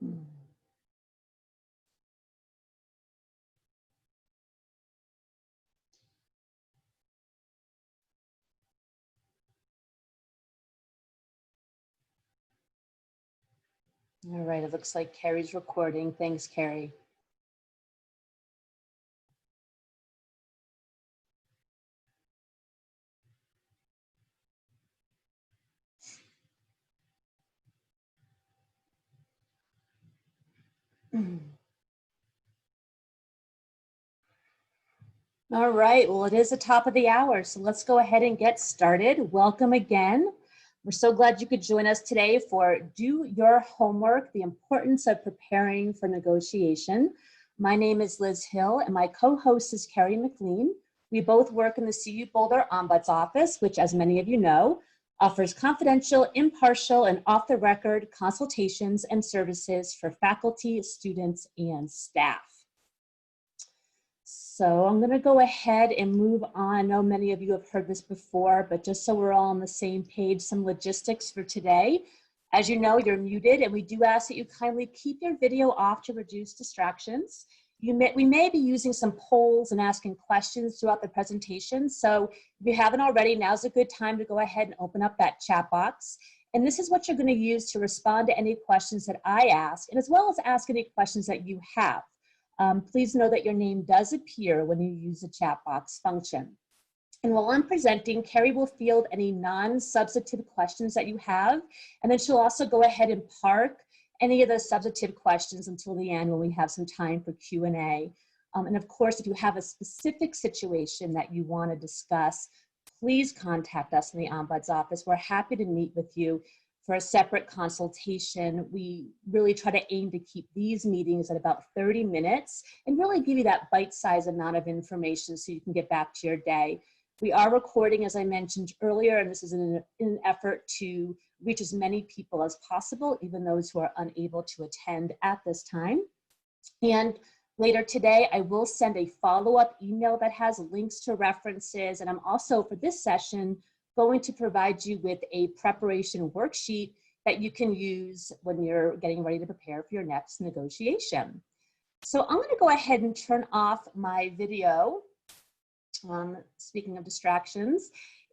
All right, it looks like Carrie's recording. Thanks, Carrie. All right, well, it is the top of the hour, so let's go ahead and get started. Welcome again. We're so glad you could join us today for Do Your Homework, the importance of preparing for negotiation. My name is Liz Hill, and my co-host is Carrie McLean. We both work in the CU Boulder Ombuds Office, which, as many of you know, offers confidential, impartial, and off-the-record consultations and services for faculty, students, and staff. So I'm going to go ahead and move on. I know many of you have heard this before, but just so we're all on the same page, some logistics for today. As you know, you're muted, and we do ask that you kindly keep your video off to reduce distractions. We may be using some polls and asking questions throughout the presentation. So if you haven't already, now's a good time to go ahead and open up that chat box. And this is what you're going to use to respond to any questions that I ask, and as well as ask any questions that you have. Please know that your name does appear when you use the chat box function. And while I'm presenting, Carrie will field any non-substantive questions that you have, and then she'll also go ahead and park any of the substantive questions until the end when we have some time for Q&A. And of course, if you have a specific situation that you want to discuss, please contact us in the Ombuds Office. We're happy to meet with you for a separate consultation. We really try to aim to keep these meetings at about 30 minutes and really give you that bite-sized amount of information so you can get back to your day. We are recording, as I mentioned earlier, and this is in an effort to reach as many people as possible, even those who are unable to attend at this time. And later today, I will send a follow-up email that has links to references, and I'm also, for this session, going to provide you with a preparation worksheet that you can use when you're getting ready to prepare for your next negotiation. So I'm going to go ahead and turn off my video, speaking of distractions,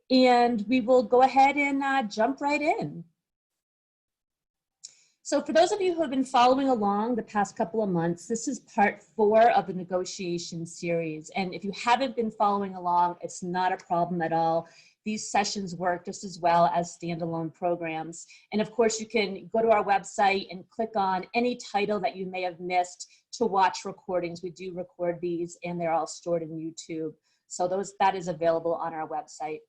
and we will go ahead and jump right in. So for those of you who have been following along the past couple of months, this is part 4 of the negotiation series. And if you haven't been following along, it's not a problem at all. These sessions work just as well as standalone programs. And of course, you can go to our website and click on any title that you may have missed to watch recordings. We do record these, and they're all stored in YouTube. So that is available on our website.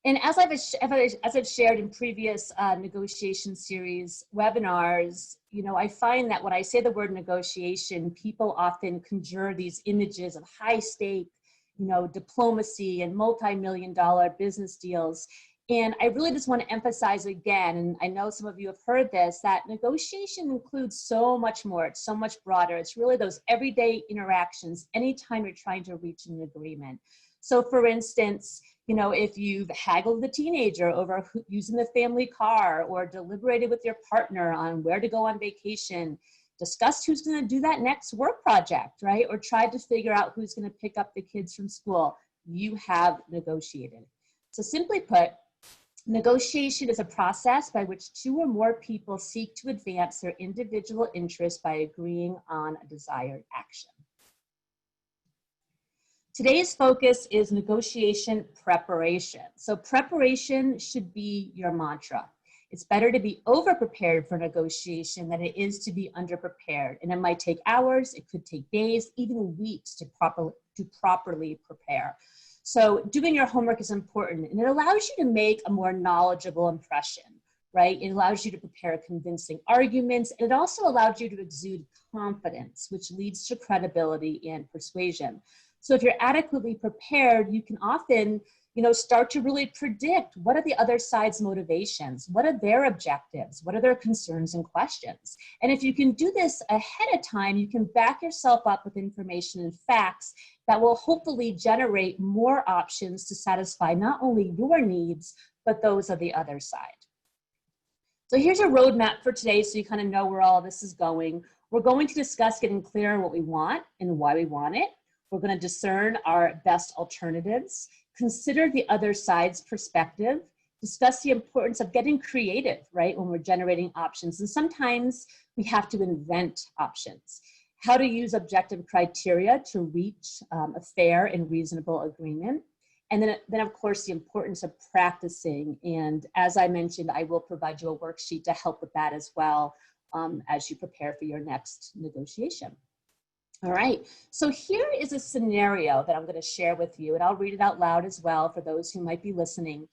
And as I've shared in previous negotiation series webinars, you know, I find that when I say the word negotiation, people often conjure these images of high stake, you know, diplomacy and multi-million-dollar business deals. And I really just want to emphasize again, and I know some of you have heard this, that negotiation includes so much more. It's so much broader. It's really those everyday interactions anytime you're trying to reach an agreement. So for instance, you know, if you've haggled with a teenager over using the family car, or deliberated with your partner on where to go on vacation, discussed who's going to do that next work project, right? Or tried to figure out who's going to pick up the kids from school, you have negotiated. So simply put, negotiation is a process by which 2 or more people seek to advance their individual interests by agreeing on a desired action. Today's focus is negotiation preparation. So preparation should be your mantra. It's better to be over-prepared for negotiation than it is to be under-prepared. And it might take hours, it could take days, even weeks to properly prepare. So doing your homework is important, and it allows you to make a more knowledgeable impression, right? It allows you to prepare convincing arguments, and it also allows you to exude confidence, which leads to credibility and persuasion. So if you're adequately prepared, you can often, you know, start to really predict what are the other side's motivations, what are their objectives, what are their concerns and questions. And if you can do this ahead of time, you can back yourself up with information and facts that will hopefully generate more options to satisfy not only your needs, but those of the other side. So here's a roadmap for today so you kind of know where all of this is going. We're going to discuss getting clear on what we want and why we want it. We're going to discern our best alternatives, consider the other side's perspective, discuss the importance of getting creative, right, when we're generating options. And sometimes we have to invent options. How to use objective criteria to reach a fair and reasonable agreement. And then of course, the importance of practicing. And as I mentioned, I will provide you a worksheet to help with that as well as you prepare for your next negotiation. All right, so here is a scenario that I'm going to share with you, and I'll read it out loud as well for those who might be listening.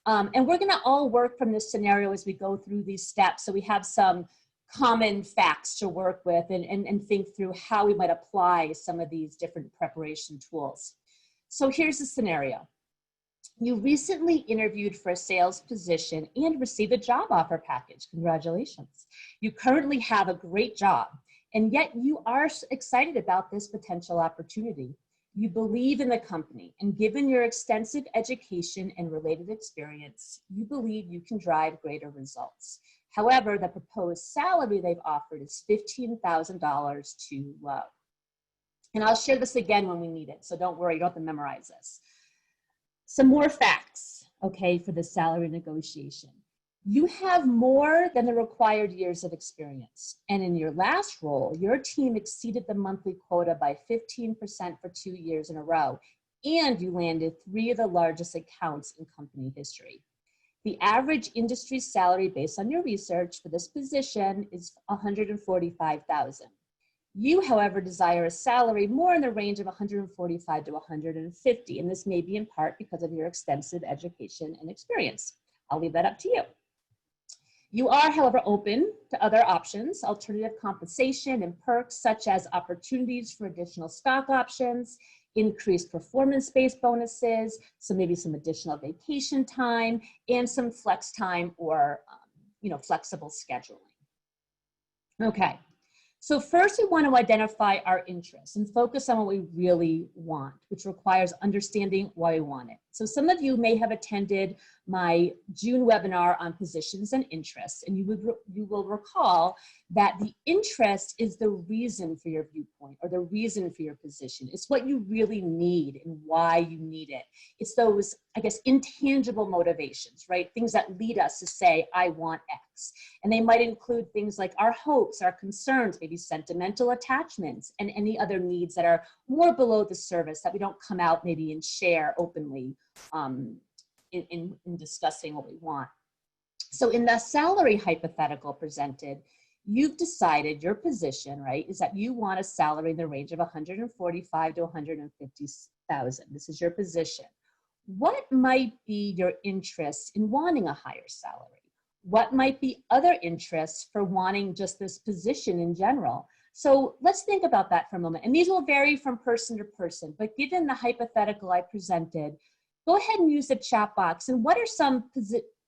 And we're going to all work from this scenario as we go through these steps, so we have some common facts to work with and think through how we might apply some of these different preparation tools. So here's the scenario. You recently interviewed for a sales position and received a job offer package. Congratulations. You currently have a great job, and yet you are excited about this potential opportunity. You believe in the company, and given your extensive education and related experience, you believe you can drive greater results. However, the proposed salary they've offered is $15,000 too low. And I'll share this again when we need it, so don't worry, you don't have to memorize this. Some more facts, okay, for the salary negotiation. You have more than the required years of experience. And in your last role, your team exceeded the monthly quota by 15% for 2 years in a row, and you landed 3 of the largest accounts in company history. The average industry salary based on your research for this position is $145,000. You, however, desire a salary more in the range of $145,000 to $150,000, and this may be in part because of your extensive education and experience. I'll leave that up to you. You are, however, open to other options, alternative compensation and perks such as opportunities for additional stock options, increased performance-based bonuses, so maybe some additional vacation time, and some flex time or flexible scheduling. Okay. So first we want to identify our interests and focus on what we really want, which requires understanding why we want it. So some of you may have attended my June webinar on positions and interests, and you will recall that the interest is the reason for your viewpoint or the reason for your position. It's what you really need and why you need it. It's those, I guess, intangible motivations, right? Things that lead us to say, I want X. And they might include things like our hopes, our concerns, maybe sentimental attachments, and any other needs that are more below the surface that we don't come out maybe and share openly in discussing what we want. So in the salary hypothetical presented, you've decided your position, right, is that you want a salary in the range of $145,000 to $150,000. This is your position. What might be your interest in wanting a higher salary? What might be other interests for wanting just this position in general? So let's think about that for a moment. And these will vary from person to person, but given the hypothetical I presented, go ahead and use the chat box. And what are some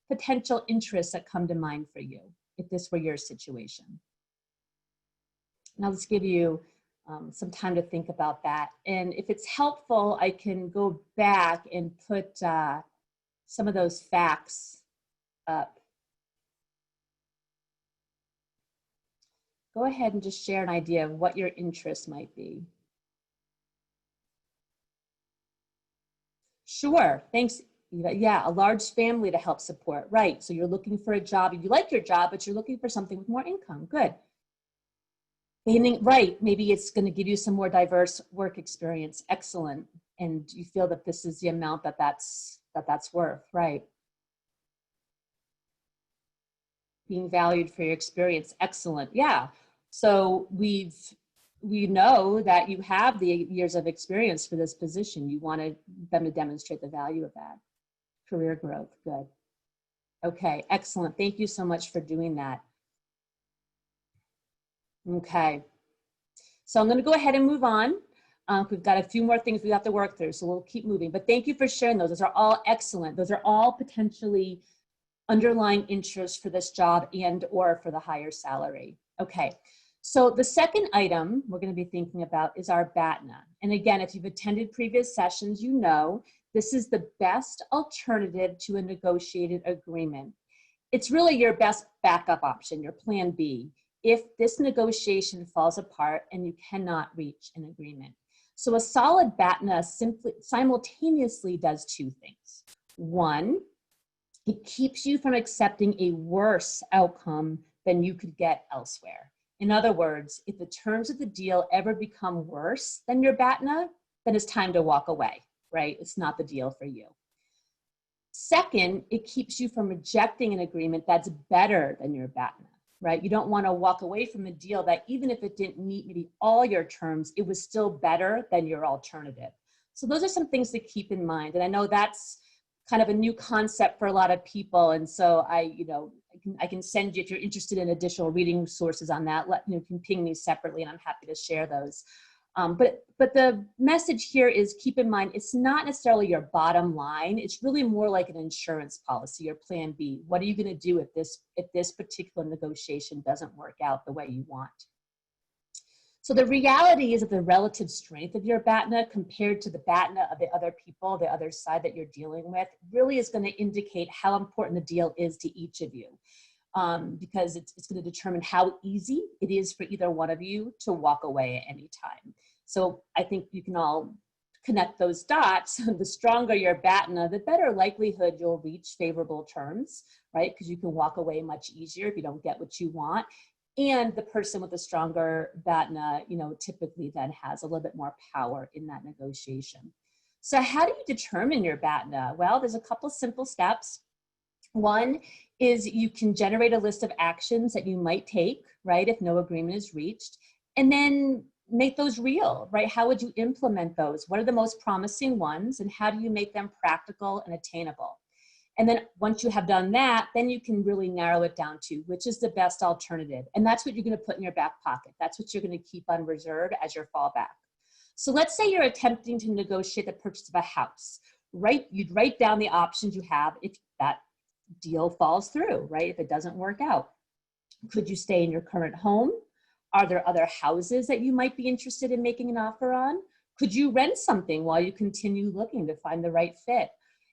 potential interests that come to mind for you if this were your situation? And I'll just give you some time to think about that. And if it's helpful, I can go back and put some of those facts up. Go ahead and just share an idea of what your interest might be. Sure, thanks. Yeah, a large family to help support, right. So you're looking for a job, you like your job, but you're looking for something with more income, good. Right, maybe it's gonna give you some more diverse work experience, excellent. And you feel that this is the amount that's worth, right. Being valued for your experience, excellent, yeah. So we know that you have the years of experience for this position. You wanted them to demonstrate the value of that. Career growth, good. Okay, excellent. Thank you so much for doing that. Okay, so I'm gonna go ahead and move on. We've got a few more things we have to work through, so we'll keep moving. But thank you for sharing those. Those are all excellent. Those are all potentially underlying interests for this job and or for the higher salary. Okay. So the second item we're going to be thinking about is our BATNA. And again, if you've attended previous sessions, you know this is the best alternative to a negotiated agreement. it's really your best backup option, your plan B, if this negotiation falls apart and you cannot reach an agreement. So a solid BATNA simultaneously does two things. One, it keeps you from accepting a worse outcome than you could get elsewhere. In other words, if the terms of the deal ever become worse than your BATNA, then it's time to walk away, right? It's not the deal for you. Second, it keeps you from rejecting an agreement that's better than your BATNA, right? You don't want to walk away from a deal that even if it didn't meet maybe all your terms, it was still better than your alternative. So those are some things to keep in mind. And I know that's kind of a new concept for a lot of people. And so I can send you, if you're interested in additional reading sources on that, you can ping me separately and I'm happy to share those. But the message here is keep in mind, it's not necessarily your bottom line. It's really more like an insurance policy or plan B. What are you going to do if this particular negotiation doesn't work out the way you want? So the reality is that the relative strength of your BATNA compared to the BATNA of the other people, the other side that you're dealing with, really is going to indicate how important the deal is to each of you. Because it's going to determine how easy it is for either one of you to walk away at any time. So I think you can all connect those dots. The stronger your BATNA, the better likelihood you'll reach favorable terms, right? Because you can walk away much easier if you don't get what you want. And the person with the stronger BATNA, typically then has a little bit more power in that negotiation. So how do you determine your BATNA? Well, there's a couple simple steps. One is you can generate a list of actions that you might take, right, if no agreement is reached, and then make those real, right? How would you implement those? What are the most promising ones, and how do you make them practical and attainable? And then once you have done that, then you can really narrow it down to which is the best alternative. And that's what you're going to put in your back pocket. That's what you're going to keep on reserve as your fallback. So let's say you're attempting to negotiate the purchase of a house, right? You'd write down the options you have if that deal falls through, right? If it doesn't work out. Could you stay in your current home? Are there other houses that you might be interested in making an offer on? Could you rent something while you continue looking to find the right fit?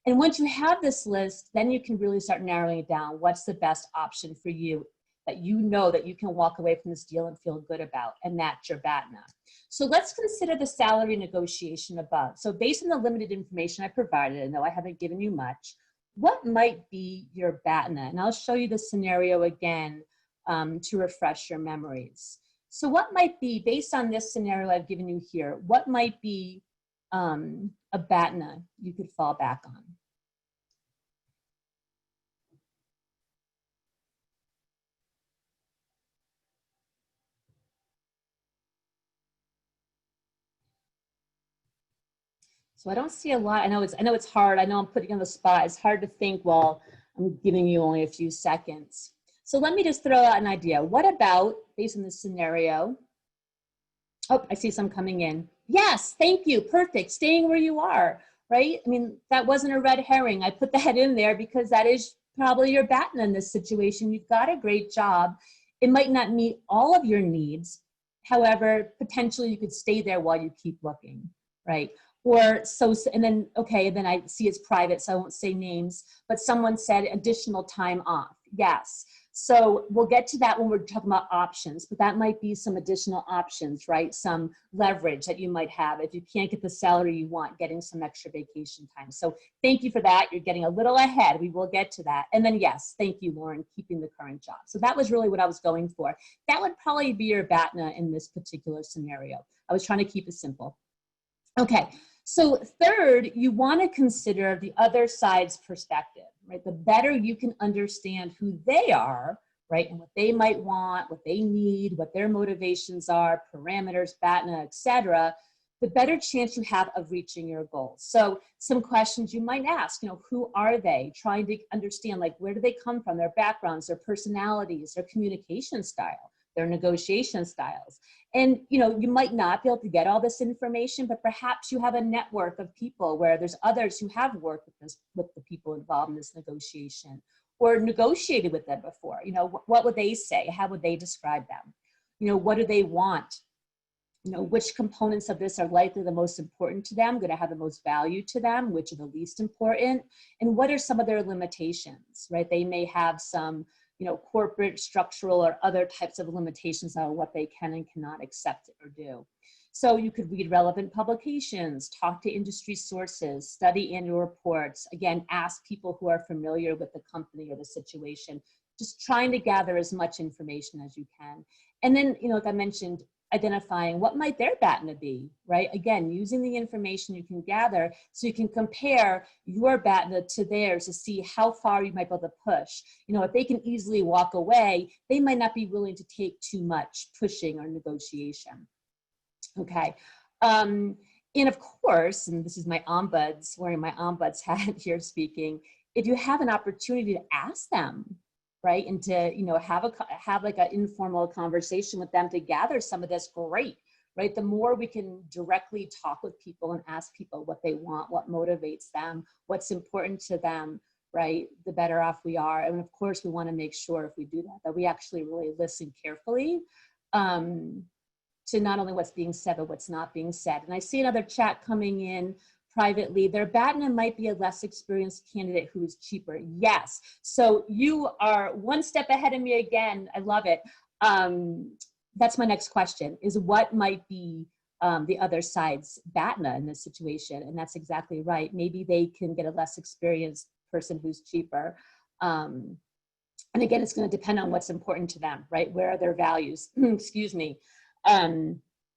And once you have this list, then you can really start narrowing it down. What's the best option for you that you know that you can walk away from this deal and feel good about? And that's your BATNA. So let's consider the salary negotiation above. So based on the limited information I provided, I know I haven't given you much, what might be your BATNA? And I'll show you the scenario again to refresh your memories. So what might be, based on this scenario I've given you here, what might be a BATNA you could fall back on? So I don't see a lot. I know it's hard. I know I'm putting you on the spot. It's hard to think while I'm giving you only a few seconds. So let me just throw out an idea. What about, based on this scenario, oh, I see some coming in. Yes, thank you, perfect, staying where you are, right? I mean, that wasn't a red herring. I put that in there because that is probably your BATNA in this situation. You've got a great job. It might not meet all of your needs. However, potentially you could stay there while you keep looking, right? Or so, and then, okay, then I see it's private, so I won't say names, but someone said additional time off. Yes. So we'll get to that when we're talking about options, but that might be some additional options, right? Some leverage that you might have if you can't get the salary you want, getting some extra vacation time. So thank you for that. You're getting a little ahead. We will get to that. And then yes, thank you, Lauren, keeping the current job. So that was really what I was going for. That would probably be your BATNA in this particular scenario. I was trying to keep it simple. Okay. So third, you want to consider the other side's perspective, right? The better you can understand who they are, right? And what they might want, what they need, what their motivations are, parameters, BATNA, et cetera, the better chance you have of reaching your goals. So some questions you might ask, who are they? Trying to understand, like, where do they come from? Their backgrounds, their personalities, their communication style, their negotiation styles. And, you might not be able to get all this information, but perhaps you have a network of people where there's others who have worked with the people involved in this negotiation or negotiated with them before. What would they say? How would they describe them? What do they want? You know, which components of this are likely the most important to them, going to have the most value to them, which are the least important, and what are some of their limitations, right? They may have some, you know, corporate, structural, or other types of limitations on what they can and cannot accept or do. So you could read relevant publications, talk to industry sources, study annual reports, again, ask people who are familiar with the company or the situation, just trying to gather as much information as you can. And then, you know, like I mentioned, identifying what might their BATNA be, right? Again, using the information you can gather so you can compare your BATNA to theirs to see how far you might be able to push. You know, if they can easily walk away, they might not be willing to take too much pushing or negotiation. Okay. And of course, and this is my ombuds, wearing my ombuds hat here speaking, if you have an opportunity to ask them, right, and to, you know, have like an informal conversation with them to gather some of this, great, right? The more we can directly talk with people and ask people what they want, what motivates them, what's important to them, right, the better off we are. And of course, we want to make sure if we do that, that we actually really listen carefully to not only what's being said, but what's not being said. And I see another chat coming in privately. Their BATNA might be a less experienced candidate who is cheaper. Yes. So you are one step ahead of me again. I love it. That's my next question, is what might be the other side's BATNA in this situation? And that's exactly right. Maybe they can get a less experienced person who's cheaper. And again, it's going to depend on what's important to them, right? Where are their values? Excuse me.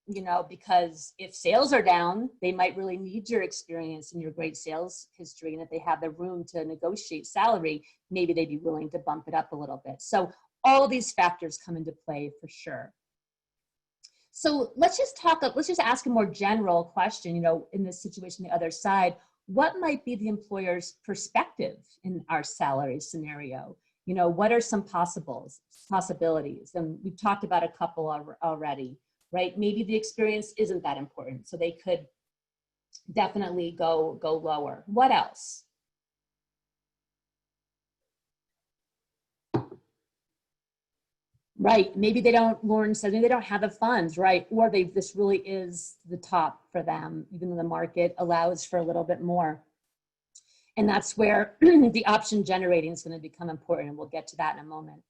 You know, because if sales are down, they might really need your experience and your great sales history. And if they have the room to negotiate salary, maybe they'd be willing to bump it up a little bit. So all of these factors come into play for sure. So let's just ask a more general question, you know, in this situation, the other side, what might be the employer's perspective in our salary scenario? You know, what are some possibilities? And we've talked about a couple already, right? Maybe the experience isn't that important, so they could definitely go lower. What else? Right, maybe they don't, Lauren said, maybe they don't have the funds, right? Or this really is the top for them, even though the market allows for a little bit more. And that's where the option generating is going to become important, and we'll get to that in a moment.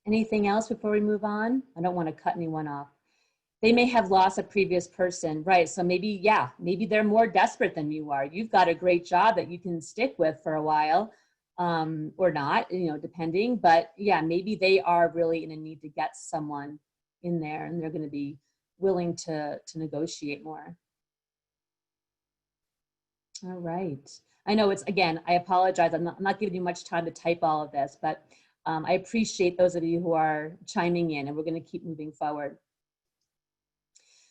Anything else before we move on? I don't want to cut anyone off. They may have lost a previous person, right? So maybe, yeah, maybe they're more desperate than you are. You've got a great job that you can stick with for a while, or not, you know, depending. But yeah, maybe they are really in a need to get someone in there, and they're going to be willing to negotiate more. All right. I know it's, again, I apologize. I'm not giving you much time to type all of this, but I appreciate those of you who are chiming in, and we're going to keep moving forward.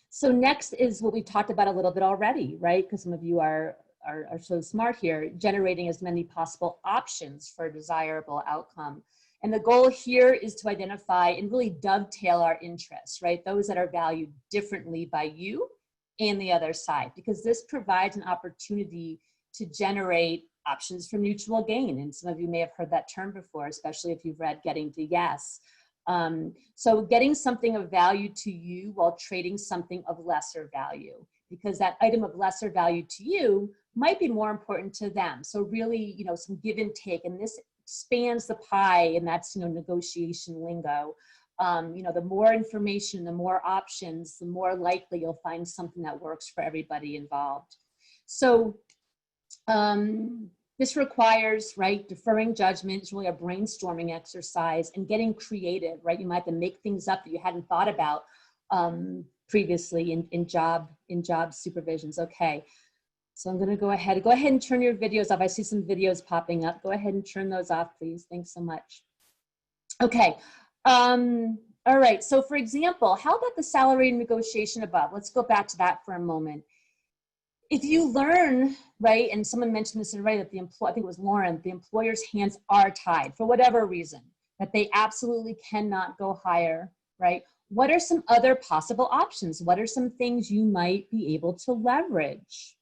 So next is what we talked about a little bit already, right? Because some of you are so smart here, generating as many possible options for a desirable outcome. And the goal here is to identify and really dovetail our interests, right? Those that are valued differently by you and the other side, because this provides an opportunity to generate options for mutual gain. And some of you may have heard that term before, especially if you've read Getting to Yes. So getting something of value to you while trading something of lesser value, because that item of lesser value to you might be more important to them. So really, you know, some give and take, and this expands the pie, and that's, you know, negotiation lingo. You know, the more information, the more options, the more likely you'll find something that works for everybody involved. So this requires, right, deferring judgment. It's really a brainstorming exercise and getting creative, right? You might have to make things up that you hadn't thought about previously in job supervisions. Okay, so I'm gonna go ahead and turn your videos off. I see some videos popping up. Go ahead and turn those off, please. Thanks so much. Okay, all right, so for example, how about the salary negotiation above? Let's go back to that for a moment. If you learn, right, and someone mentioned this already, that I think it was Lauren, the employer's hands are tied for whatever reason, that they absolutely cannot go higher, right? What are some other possible options? What are some things you might be able to leverage?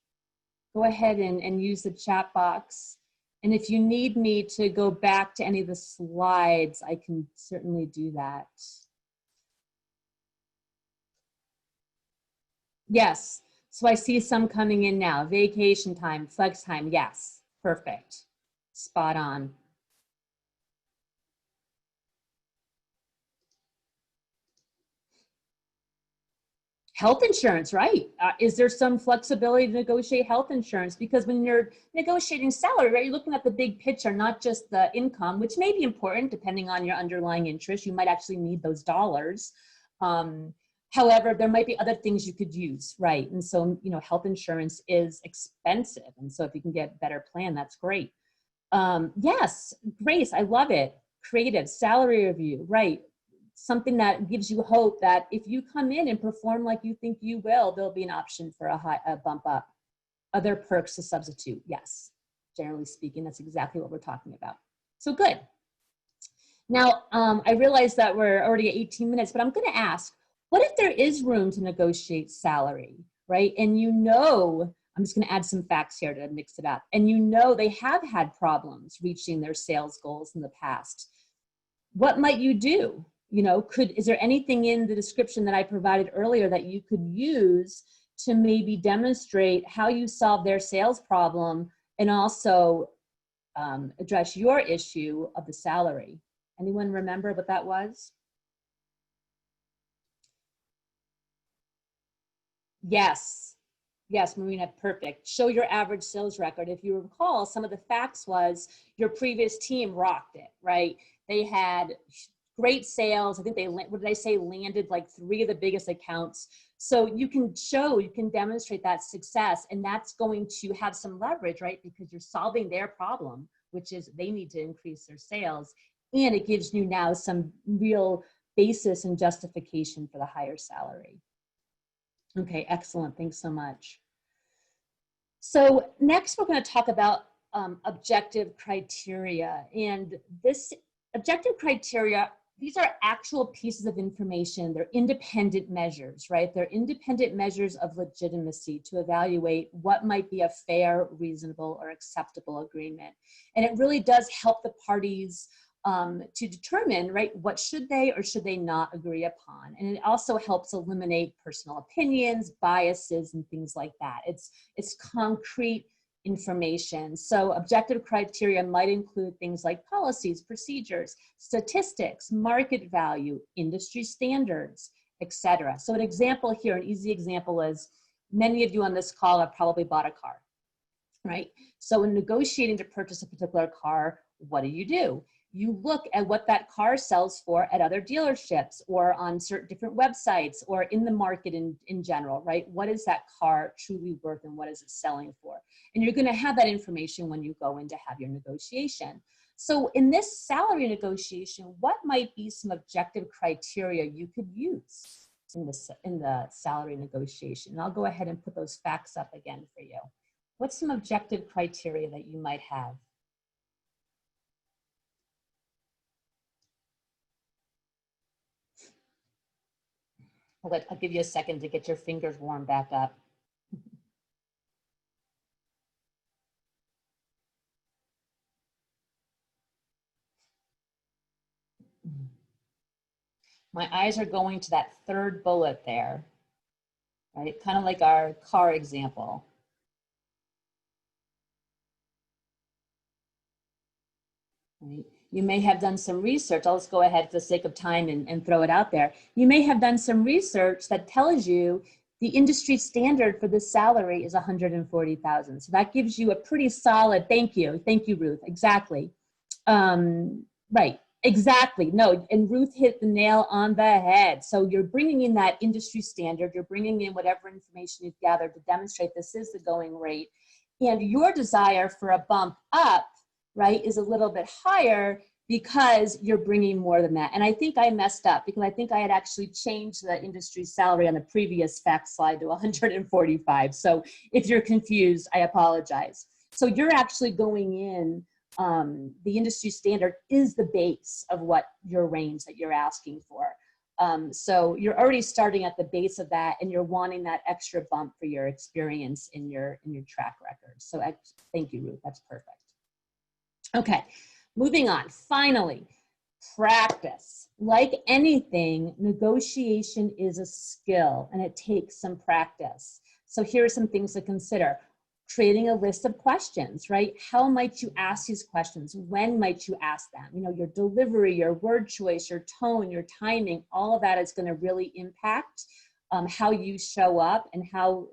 Go ahead and use the chat box. And if you need me to go back to any of the slides, I can certainly do that. Yes. So I see some coming in now. Vacation time, flex time. Yes. Perfect. Spot on. Health insurance, right? Is there some flexibility to negotiate health insurance? Because when you're negotiating salary, right, you're looking at the big picture, not just the income, which may be important depending on your underlying interest. You might actually need those dollars. Um, However, there might be other things you could use, right? And so, you know, health insurance is expensive. And so if you can get a better plan, that's great. Yes, Grace, I love it. Creative, salary review, right? Something that gives you hope that if you come in and perform like you think you will, there'll be an option for a bump up. Other perks to substitute, yes. Generally speaking, that's exactly what we're talking about. So good. Now, I realize that we're already at 18 minutes, but I'm gonna ask, what if there is room to negotiate salary, right? And you know, I'm just gonna add some facts here to mix it up. And you know they have had problems reaching their sales goals in the past. What might you do? You know, is there anything in the description that I provided earlier that you could use to maybe demonstrate how you solve their sales problem and also address your issue of the salary? Anyone remember what that was? Yes. Yes, Marina, perfect. Show your average sales record. If you recall, some of the facts was your previous team rocked it, right? They had great sales. I think they, what did I say, landed like 3 of the biggest accounts. So you can show, you can demonstrate that success, and that's going to have some leverage, right? Because you're solving their problem, which is they need to increase their sales. And it gives you now some real basis and justification for the higher salary. Okay, excellent. Thanks so much. So next we're going to talk about objective criteria. And this objective criteria, these are actual pieces of information. They're independent measures, right? They're independent measures of legitimacy to evaluate what might be a fair, reasonable, or acceptable agreement. And it really does help the parties to determine, right, what should they or should they not agree upon. And it also helps eliminate personal opinions, biases, and things like that. It's concrete information. So objective criteria might include things like policies, procedures, statistics, market value, industry standards, etc. So an example here, an easy example is, many of you on this call have probably bought a car, right? So in negotiating to purchase a particular car, what do? You look at what that car sells for at other dealerships or on certain different websites or in the market in general, right? What is that car truly worth and what is it selling for? And you're gonna have that information when you go in to have your negotiation. So in this salary negotiation, what might be some objective criteria you could use in the salary negotiation? And I'll go ahead and put those facts up again for you. What's some objective criteria that you might have? I'll give you a second to get your fingers warmed back up. My eyes are going to that third bullet there, right? Kind of like our car example. Right? You may have done some research. I'll just go ahead for the sake of time and throw it out there. You may have done some research that tells you the industry standard for this salary is 140,000. So that gives you a pretty solid, thank you, Ruth, exactly. Right, exactly, no, and Ruth hit the nail on the head. So you're bringing in that industry standard, you're bringing in whatever information you've gathered to demonstrate this is the going rate, and your desire for a bump up, right, is a little bit higher because you're bringing more than that. And I think I messed up because I think I had actually changed the industry salary on the previous fact slide to 145. So if you're confused, I apologize. So you're actually going in, the industry standard is the base of what your range that you're asking for. So you're already starting at the base of that and you're wanting that extra bump for your experience in your track record. So thank you, Ruth, that's perfect. Okay, moving on. Finally, Practice. Like anything, negotiation is a skill and it takes some practice. So here are some things to consider. Creating a list of questions, right? How might you ask these questions? When might you ask them? You know, your delivery, your word choice, your tone, your timing, all of that is going to really impact how you show up and how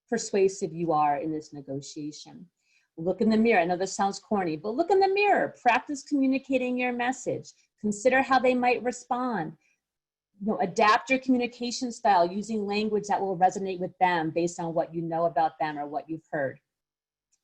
persuasive you are in this negotiation. Look in the mirror. I know this sounds corny, but look in the mirror. Practice communicating your message. Consider how they might respond. You know, adapt your communication style using language that will resonate with them based on what you know about them or what you've heard.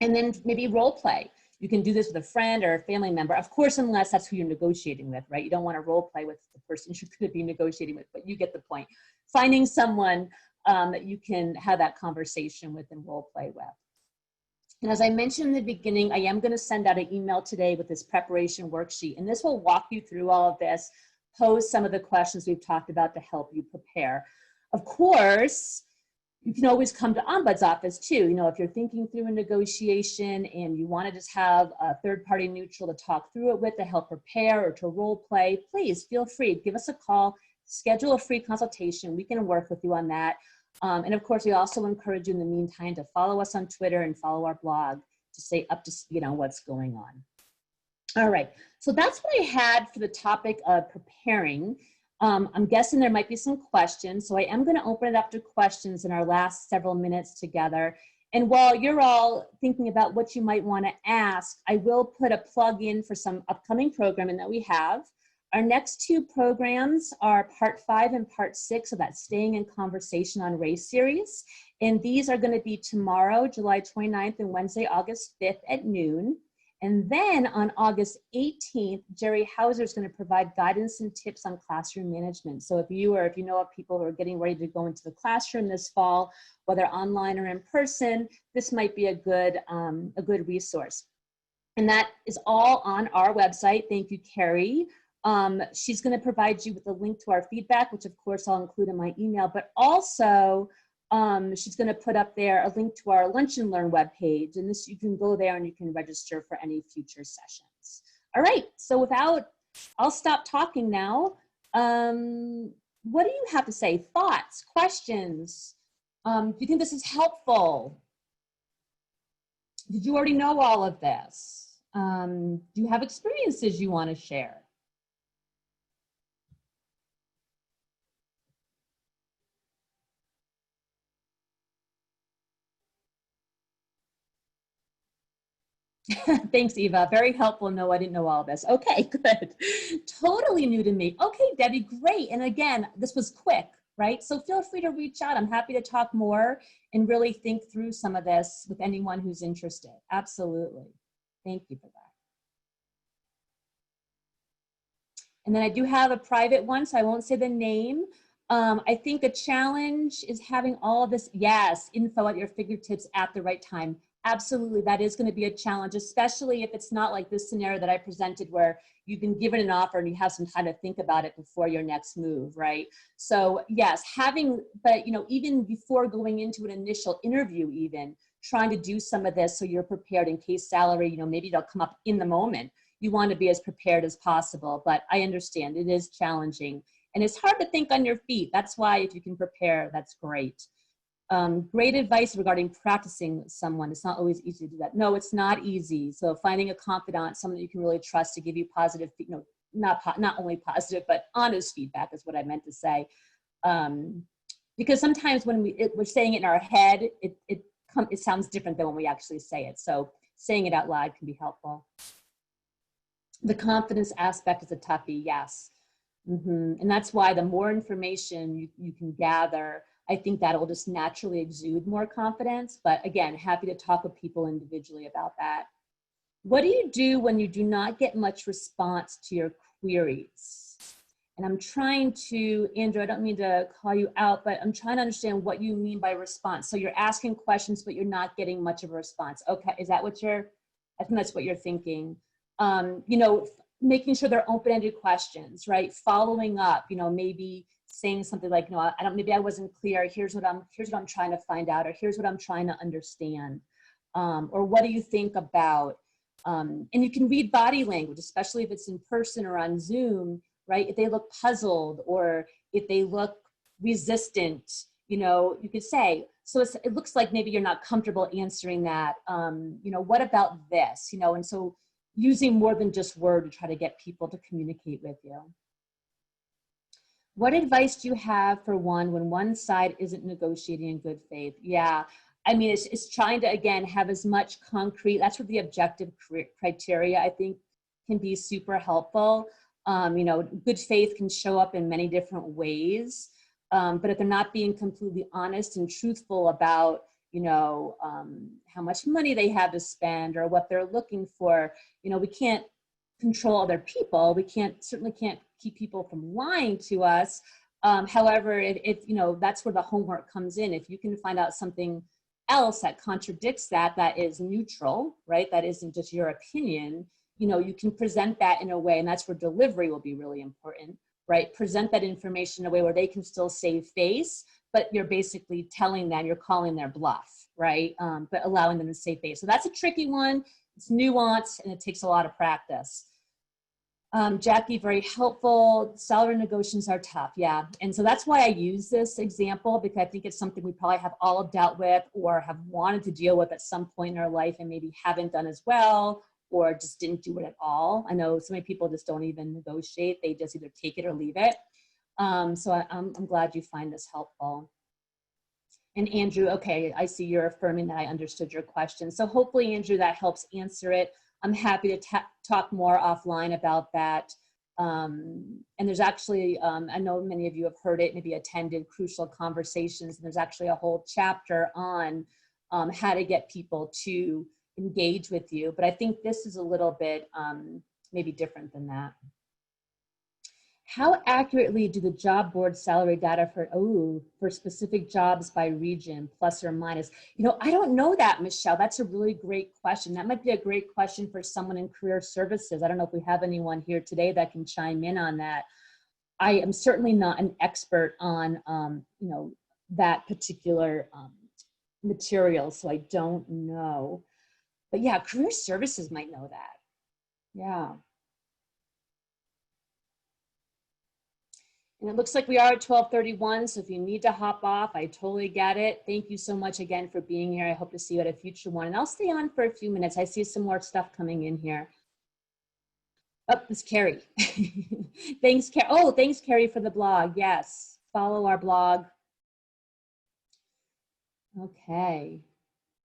And then maybe role play. You can do this with a friend or a family member, of course, unless that's who you're negotiating with, right? You don't want to role play with the person you're going to be negotiating with, but you get the point. Finding someone that you can have that conversation with and role play with. And as I mentioned in the beginning, I am going to send out an email today with this preparation worksheet, and this will walk you through all of this, pose some of the questions we've talked about to help you prepare. Of course, you can always come to Ombuds Office too. You know, if you're thinking through a negotiation and you want to just have a third-party neutral to talk through it with to help prepare or to role play, please feel free. Give us a call, schedule a free consultation. We can work with you on that. And of course, we also encourage you in the meantime to follow us on Twitter and follow our blog to stay up to speed on what's going on. All right, so that's what I had for the topic of preparing. I'm guessing there might be some questions, so I am going to open it up to questions in our last several minutes together. And while you're all thinking about what you might want to ask, I will put a plug in for some upcoming programming that we have. Our next two programs are Part 5 and Part 6 of that Staying in Conversation on Race series. And these are going to be tomorrow, July 29th, and Wednesday, August 5th at noon. And then on August 18th, Jerry Hauser is going to provide guidance and tips on classroom management. So if you know of people who are getting ready to go into the classroom this fall, whether online or in person, this might be a good resource. And that is all on our website. Thank you, Carrie. She's going to provide you with a link to our feedback, which of course I'll include in my email, but also she's going to put up there a link to our Lunch and Learn webpage, and this you can go there and you can register for any future sessions. All right, so I'll stop talking now. What do you have to say? Thoughts, questions? Do you think this is helpful? Did you already know all of this? Do you have experiences you want to share? Thanks, Eva. Very helpful. No, I didn't know all this. Okay, good. Totally new to me. Okay, Debbie, great. And again, this was quick, right? So feel free to reach out. I'm happy to talk more and really think through some of this with anyone who's interested. Absolutely. Thank you for that. And then I do have a private one, so I won't say the name. I think a challenge is having all of this, yes, info at your fingertips at the right time. Absolutely, that is going to be a challenge, especially if it's not like this scenario that I presented where you've been given an offer and you have some time to think about it before your next move, right? So yes, but you know, even before going into an initial interview, even trying to do some of this so you're prepared in case salary, you know, maybe it'll come up in the moment. You want to be as prepared as possible, but I understand it is challenging and it's hard to think on your feet. That's why if you can prepare, that's great. Great advice regarding practicing with someone. It's not always easy to do that. No, it's not easy. So finding a confidant, someone that you can really trust to give you positive, you know, not only positive, but honest feedback is what I meant to say. Because sometimes when we're saying it in our head, it sounds different than when we actually say it. So saying it out loud can be helpful. The confidence aspect is a toughie, yes. And that's why the more information you can gather, I think that will just naturally exude more confidence. But again, happy to talk with people individually about that. What do you do when you do not get much response to your queries? And I'm trying to, Andrew, I don't mean to call you out, but I'm trying to understand what you mean by response. So you're asking questions, but you're not getting much of a response. Okay, is that what I think that's what you're thinking. You know, making sure they're open-ended questions, right? Following up, you know, maybe saying something like, no, maybe I wasn't clear. Here's what I'm trying to find out, or here's what I'm trying to understand. Or what do you think about, And you can read body language, especially if it's in person or on Zoom, right? If they look puzzled or if they look resistant, you know, you could say, so it looks like maybe you're not comfortable answering that. You know, what about this? You know, and so using more than just word to try to get people to communicate with you. What advice do you have for one when one side isn't negotiating in good faith? Yeah, I mean, it's trying to, again, have as much concrete, that's where the objective criteria, I think, can be super helpful. You know, good faith can show up in many different ways, but if they're not being completely honest and truthful about, you know, how much money they have to spend or what they're looking for, you know, we can't control other people. We certainly can't keep people from lying to us. However, if you know, that's where the homework comes in. If you can find out something else that contradicts that, that is neutral, right? That isn't just your opinion, you know, you can present that in a way, and that's where delivery will be really important, right? Present that information in a way where they can still save face, but you're basically telling them, you're calling their bluff, right? But allowing them to save face. So that's a tricky one. It's nuanced and it takes a lot of practice. Jackie, very helpful. Salary negotiations are tough, yeah. And so that's why I use this example, because I think it's something we probably have all dealt with or have wanted to deal with at some point in our life and maybe haven't done as well, or just didn't do it at all. I know so many people just don't even negotiate. They just either take it or leave it. So I'm glad you find this helpful. And Andrew, okay, I see you're affirming that I understood your question. So hopefully, Andrew, that helps answer it. I'm happy to talk more offline about that. And there's actually, I know many of you have heard it, maybe attended Crucial Conversations, and there's actually a whole chapter on how to get people to engage with you. But I think this is a little bit maybe different than that. How accurately do the job board salary data for specific jobs by region, plus or minus? You know, I don't know that, Michelle. That's a really great question. That might be a great question for someone in career services. I don't know if we have anyone here today that can chime in on that. I am certainly not an expert on, you know, that particular material, so I don't know. But yeah, career services might know that. Yeah. And it looks like we are at 12:31, so if you need to hop off, I totally get it. Thank you so much again for being here. I hope to see you at a future one. And I'll stay on for a few minutes. I see some more stuff coming in here. Oh, it's Carrie. Thanks, Carrie. Oh, thanks, Carrie, for the blog. Yes, follow our blog. Okay.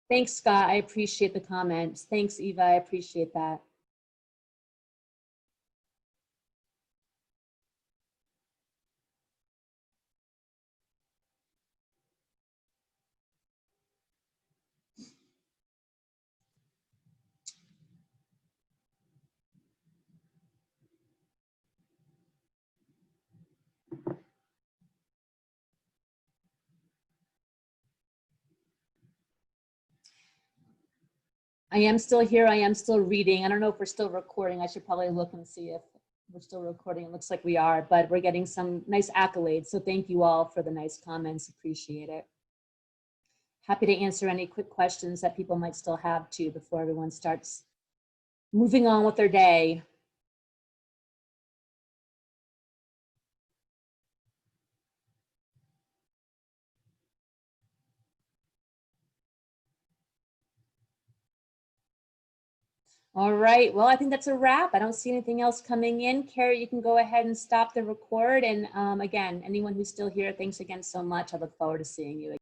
Thanks, Scott. I appreciate the comments. Thanks, Eva. I appreciate that. I am still here. I am still reading. I don't know if we're still recording. I should probably look and see if we're still recording. It looks like we are, but we're getting some nice accolades. So thank you all for the nice comments. Appreciate it. Happy to answer any quick questions that people might still have too before everyone starts moving on with their day. All right, well, I think that's a wrap. I don't see anything else coming in. Carrie, you can go ahead and stop the record. And again, anyone who's still here, thanks again so much. I look forward to seeing you again.